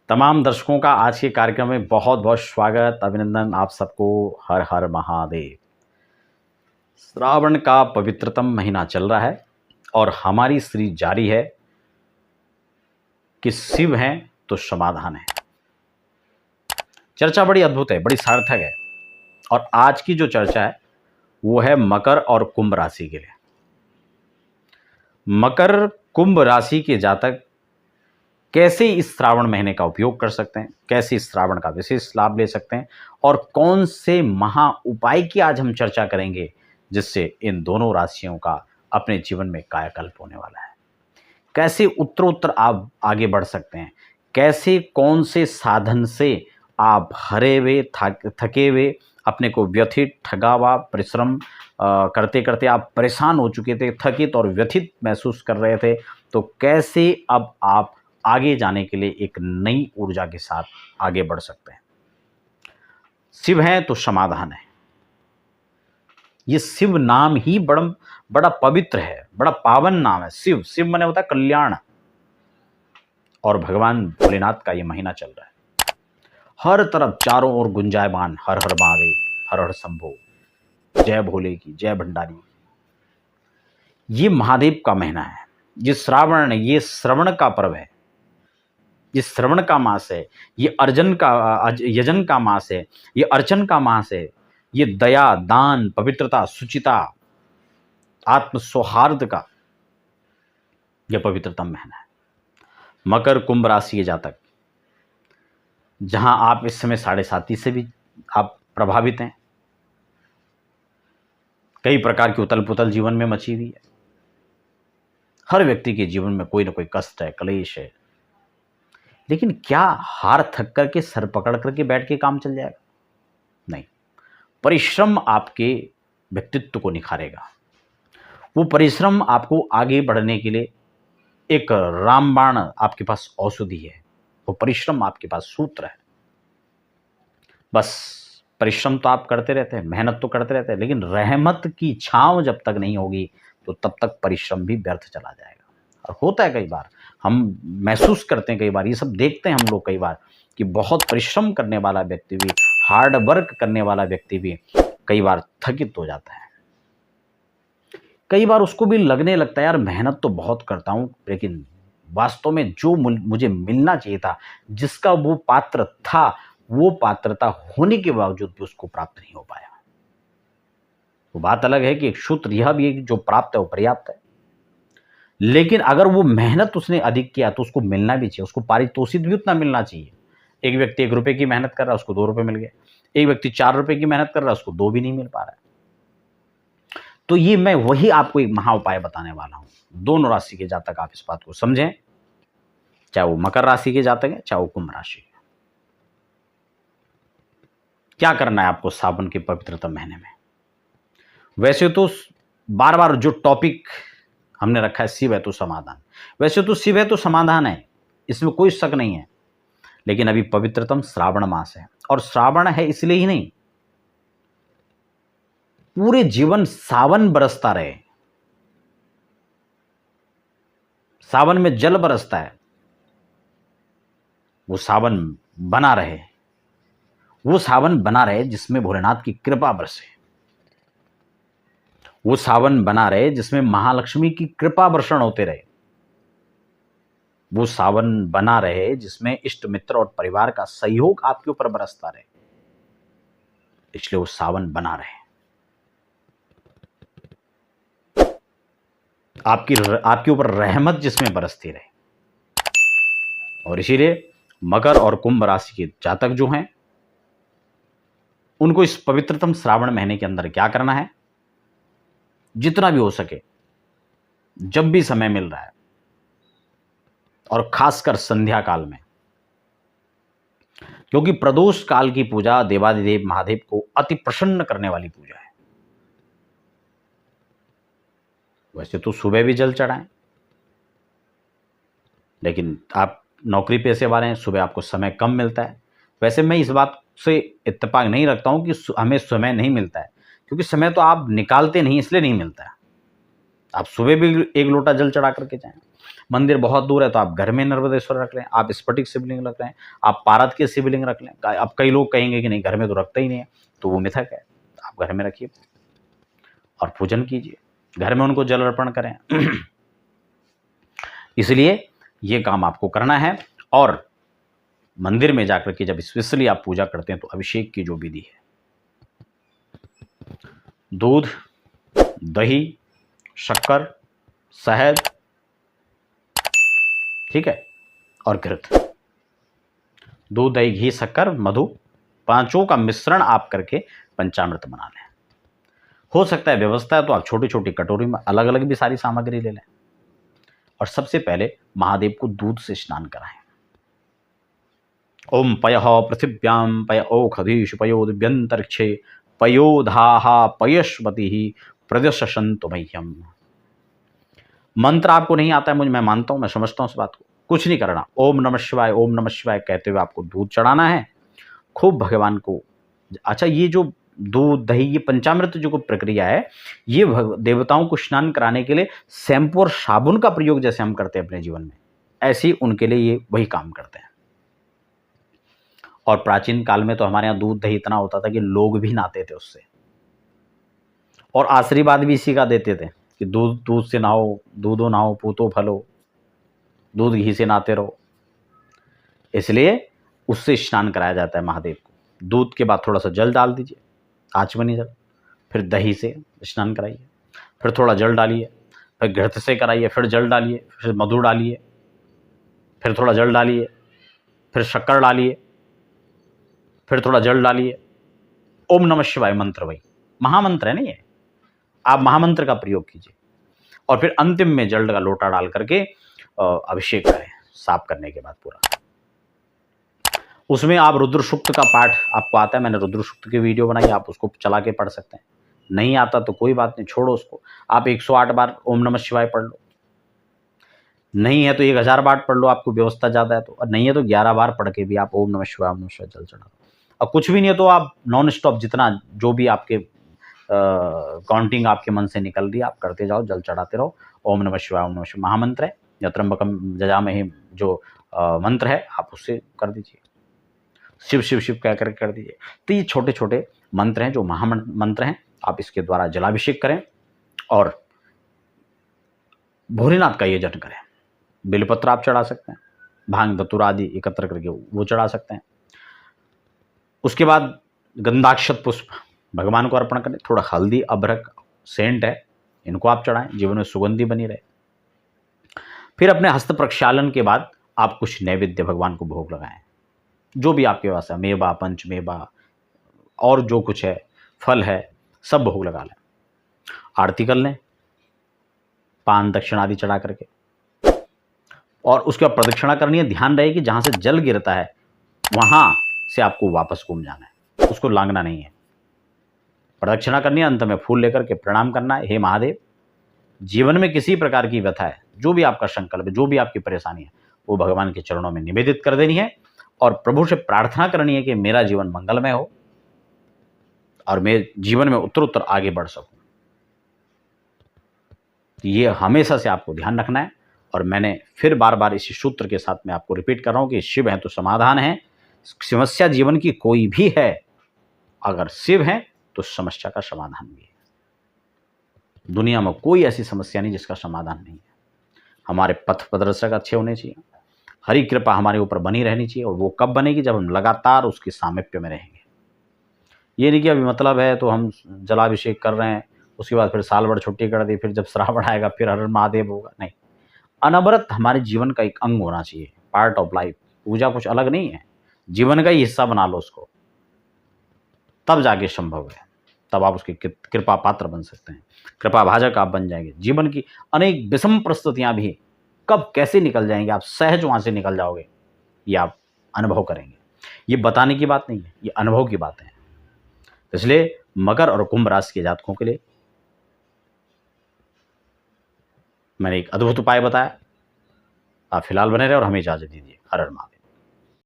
तमाम दर्शकों का आज के कार्यक्रम में बहुत बहुत स्वागत, अभिनंदन आप सबको। हर हर महादेव। श्रावण का पवित्रतम महीना चल रहा है और हमारी सीरीज जारी है कि शिव हैं तो समाधान है। चर्चा बड़ी अद्भुत है, बड़ी सार्थक है और आज की जो चर्चा है वो है मकर और कुंभ राशि के लिए। मकर कुंभ राशि के जातक कैसे इस श्रावण महीने का उपयोग कर सकते हैं, कैसे इस श्रावण का विशेष लाभ ले सकते हैं और कौन से महा उपाय की आज हम चर्चा करेंगे जिससे इन दोनों राशियों का अपने जीवन में कायाकल्प होने वाला है। कैसे उत्तरोत्तर आप आगे बढ़ सकते हैं, कैसे कौन से साधन से आप हरे हुए थके हुए, अपने को व्यथित ठगा हुआ परिश्रम करते करते आप परेशान हो चुके थे, थकित और व्यथित महसूस कर रहे थे, तो कैसे अब आप आगे जाने के लिए एक नई ऊर्जा के साथ आगे बढ़ सकते हैं। शिव है तो समाधान है। ये शिव नाम ही बड़ा पवित्र है, बड़ा पावन नाम है। शिव शिव माने होता है कल्याण, और भगवान भोलेनाथ का ये महीना चल रहा है। हर तरफ चारों ओर गुंजायमान हर हर महादेव, हर हर शंभो, जय भोले की, जय भंडारी। ये महादेव का महीना है। ये श्रावण, ये श्रवण का पर्व है, ये श्रवण का मास है, ये यजन का मास है, ये अर्चन का मास है, ये दया, दान, पवित्रता, सुचिता, आत्म सौहार्द का यह पवित्रतम महीना है। मकर कुंभ राशि के जातक, जहां आप इस समय 7.5 से भी आप प्रभावित हैं, कई प्रकार की उथल पुथल जीवन में मची हुई है। हर व्यक्ति के जीवन में कोई ना कोई कष्ट है, क्लेश है, लेकिन क्या हार थक करके सर पकड़ करके बैठ के काम चल जाएगा? नहीं। परिश्रम आपके व्यक्तित्व को निखारेगा। वो परिश्रम आपको आगे बढ़ने के लिए एक रामबाण आपके पास औषधि है। वो परिश्रम आपके पास सूत्र है। बस परिश्रम तो आप करते रहते हैं, मेहनत तो करते रहते हैं, लेकिन रहमत की छांव जब तक नहीं होगी तो तब तक परिश्रम भी व्यर्थ चला जाएगा। और होता है, कई बार हम महसूस करते हैं, कई बार ये सब देखते हैं हम लोग कई बार, कि बहुत परिश्रम करने वाला व्यक्ति भी, हार्ड वर्क करने वाला व्यक्ति भी कई बार थकित हो जाता है। कई बार उसको भी लगने लगता है यार मेहनत तो बहुत करता हूँ, लेकिन वास्तव में जो मुझे मिलना चाहिए था, जिसका वो पात्र था, वो पात्रता होने के बावजूद भी उसको प्राप्त नहीं हो पाया। वो बात अलग है कि एक सूत्र यह भी है कि जो प्राप्त है वो पर्याप्त है, लेकिन अगर वो मेहनत उसने अधिक किया तो उसको मिलना भी चाहिए, उसको पारितोषिक भी उतना मिलना चाहिए। एक व्यक्ति 1 रुपए की मेहनत कर रहा है, उसको 2 रुपए मिल गए। एक व्यक्ति 4 रुपए की मेहनत कर रहा है, उसको 2 भी नहीं मिल पा रहा है। तो ये मैं वही आपको एक महा उपाय बताने वाला हूं। दोनों राशि के जातक आप इस बात को समझें, चाहे वो मकर राशि के जातक है, चाहे वो कुंभ राशि। क्या करना है आपको सावन के पवित्रतम महीने में? वैसे तो बार बार जो टॉपिक हमने रखा है, शिव है तो समाधान, वैसे तो शिव है तो समाधान है, इसमें कोई शक नहीं है। लेकिन अभी पवित्रतम श्रावण मास है, और श्रावण है इसलिए ही नहीं, पूरे जीवन सावन बरसता रहे। सावन में जल बरसता है, वो सावन बना रहे, वो सावन बना रहे जिसमें भोलेनाथ की कृपा बरसे, वो सावन बना रहे जिसमें महालक्ष्मी की कृपा वर्षण होते रहे, वो सावन बना रहे जिसमें इष्ट मित्र और परिवार का सहयोग आपके ऊपर बरसता रहे, इसलिए वो सावन बना रहे, आपके ऊपर रहमत जिसमें बरसती रहे। और इसीलिए मकर और कुंभ राशि के जातक जो हैं, उनको इस पवित्रतम श्रावण महीने के अंदर क्या करना है, जितना भी हो सके, जब भी समय मिल रहा है, और खासकर संध्या काल में, क्योंकि प्रदोष काल की पूजा देवादिदेव महादेव को अति प्रसन्न करने वाली पूजा है। वैसे तो सुबह भी जल चढ़ाएं, लेकिन आप नौकरी पेशे वाले हैं, सुबह आपको समय कम मिलता है। वैसे मैं इस बात से इत्तेफाक नहीं रखता हूं कि हमें समय नहीं मिलता है, क्योंकि समय तो आप निकालते नहीं, इसलिए नहीं मिलता है। आप सुबह भी 1 लोटा जल चढ़ा करके जाएं, मंदिर बहुत दूर है तो आप घर में नर्मदेश्वर रख लें, आप स्फटिक शिवलिंग रख लें, आप पारद के शिवलिंग रख लें। अब कई लोग कहेंगे कि नहीं घर में तो रखता ही नहीं है, तो वो मिथक है। आप घर में रखिए और पूजन कीजिए, घर में उनको जल अर्पण करें। इसलिए ये काम आपको करना है। और मंदिर में जाकर के जब स्पेशली आप पूजा करते हैं तो अभिषेक की जो विधि है, दूध, दही, शक्कर, शहद, ठीक है, और घृत। दूध, दही, घी, शक्कर, मधु, पांचों का मिश्रण आप करके पंचामृत बना लें। हो सकता है व्यवस्था है तो आप छोटी छोटी कटोरी में अलग अलग भी सारी सामग्री ले लें। और सबसे पहले महादेव को दूध से स्नान कराएं। ओम पयः पृथिव्यां पय ओखधीश पयो दिव्यंतरिक्षे पयोधाहा पयस्वती प्रदर्शन्तु मह्यम। मंत्र आपको नहीं आता है, मुझे, मैं मानता हूं, मैं समझता हूं इस बात को। कुछ नहीं करना, ओम नमः शिवाय, ओम नमः शिवाय कहते हुए आपको दूध चढ़ाना है खूब भगवान को। अच्छा, ये जो दूध, दही, ये पंचामृत जो प्रक्रिया है, ये देवताओं को स्नान कराने के लिए शैम्पू और साबुन का प्रयोग जैसे हम करते हैं अपने जीवन में, ऐसे ही उनके लिए ये वही काम करते हैं। और प्राचीन काल में तो हमारे यहाँ दूध दही इतना होता था कि लोग भी नहाते थे उससे, और आशीर्वाद भी इसी का देते थे कि दूध दूध से नहाओ, दूधो नहाओ पूतो फलो, दूध घी से नहाते रहो। इसलिए उससे स्नान कराया जाता है महादेव को। दूध के बाद थोड़ा सा जल डाल दीजिए, आचमनी जल, फिर दही से स्नान कराइए, फिर थोड़ा जल डालिए, फिर घृत से कराइए, फिर जल डालिए, फिर मधु डालिए, फिर थोड़ा जल डालिए, फिर शक्कर डालिए, फिर थोड़ा जल डालिए। ओम नमः शिवाय मंत्र, वही महामंत्र है नहीं है, आप महामंत्र का प्रयोग कीजिए। और फिर अंतिम में जल का लोटा डाल करके अभिषेक करें, साफ करने के बाद पूरा। उसमें आप रुद्र सूक्त का पाठ आपको आता है, मैंने रुद्र सूक्त की वीडियो बनाई, आप उसको चला के पढ़ सकते हैं। नहीं आता तो कोई बात नहीं, छोड़ो उसको। आप 108 बार ओम नमः शिवाय पढ़ लो, नहीं है तो 1000 बार पढ़ लो, आपको व्यवस्था ज़्यादा है तो, और नहीं है तो 11 बार पढ़ के भी आप ओम नमः शिवाय, ओम नमः शिवाय जल चढ़ा दो। और कुछ भी नहीं है तो आप नॉन स्टॉप जितना जो भी आपके काउंटिंग आपके मन से निकल रही है आप करते जाओ, जल चढ़ाते रहो। ओम नमः शिवाय, ओम नमः शिवाय महामंत्र है, या त्र्यंबकम जजामहे जो मंत्र है आप उससे कर दीजिए, शिव शिव शिव कह कर कर दीजिए। तो ये छोटे छोटे मंत्र हैं जो महामंत्र हैं, आप इसके द्वारा जलाभिषेक करें और भोलेनाथ का ये जप करें। बेलपत्र आप चढ़ा सकते हैं, भांग धतूरा आदि एकत्र करके वो चढ़ा सकते हैं। उसके बाद गंधाक्षत पुष्प भगवान को अर्पण करें, थोड़ा हल्दी, अभ्रक, सेंट है, इनको आप चढ़ाएं, जीवन में सुगंधी बनी रहे। फिर अपने हस्त प्रक्षालन के बाद आप कुछ नैवेद्य भगवान को भोग लगाएं, जो भी आपके पास है, मेवा, पंचमेवा और जो कुछ है, फल है, सब भोग लगा लें। आरती कर लें, पान दक्षिण आदि चढ़ा करके, और उसके बाद प्रदक्षिणा करनी है। ध्यान रहे कि जहां से जल गिरता है वहां से आपको वापस घूम जाना है, उसको लांघना नहीं है। प्रदक्षिणा करनी है, अंत में फूल लेकर के प्रणाम करना है। हे महादेव, जीवन में किसी प्रकार की व्यथा है, जो भी आपका संकल्प है, जो भी आपकी परेशानी है, वो भगवान के चरणों में निवेदित कर देनी है और प्रभु से प्रार्थना करनी है कि मेरा जीवन मंगलमय हो और मैं जीवन में उत्तर आगे बढ़ सकूं। ये हमेशा से आपको ध्यान रखना है। और मैंने फिर बार बार इसी सूत्र के साथ मैं आपको रिपीट कर रहा हूं कि शिव है तो समाधान है। समस्या जीवन की कोई भी है, अगर शिव है तो समस्या का समाधान भी है। दुनिया में कोई ऐसी समस्या नहीं जिसका समाधान नहीं है। हमारे पथ प्रदर्शक अच्छे होने चाहिए, हरि कृपा हमारे ऊपर बनी रहनी चाहिए। और वो कब बनेगी? जब हम लगातार उसके सामिप्य में रहेंगे। ये नहीं कि अभी मतलब है तो हम जलाभिषेक कर रहे हैं, उसके बाद फिर साल भर छुट्टी कर दी, फिर जब श्रावण आएगा फिर हर महादेव होगा। नहीं, अनवरत हमारे जीवन का एक अंग होना चाहिए, पार्ट ऑफ लाइफ। पूजा कुछ अलग नहीं है, जीवन का ही हिस्सा बना लो उसको, तब जाके संभव है, तब आप उसके कृपा पात्र बन सकते हैं, कृपा भाजक आप बन जाएंगे। जीवन की अनेक विषम परिस्थितियां भी कब कैसे निकल जाएंगे, आप सहज वहां से निकल जाओगे, ये आप अनुभव करेंगे। ये बताने की बात नहीं है, ये अनुभव की बात है। इसलिए मकर और कुंभ राशि के जातकों के लिए मैंने एक अद्भुत उपाय बताया। आप फिलहाल बने रहे और हमें इजाजत दीजिए। हर हर महादेव।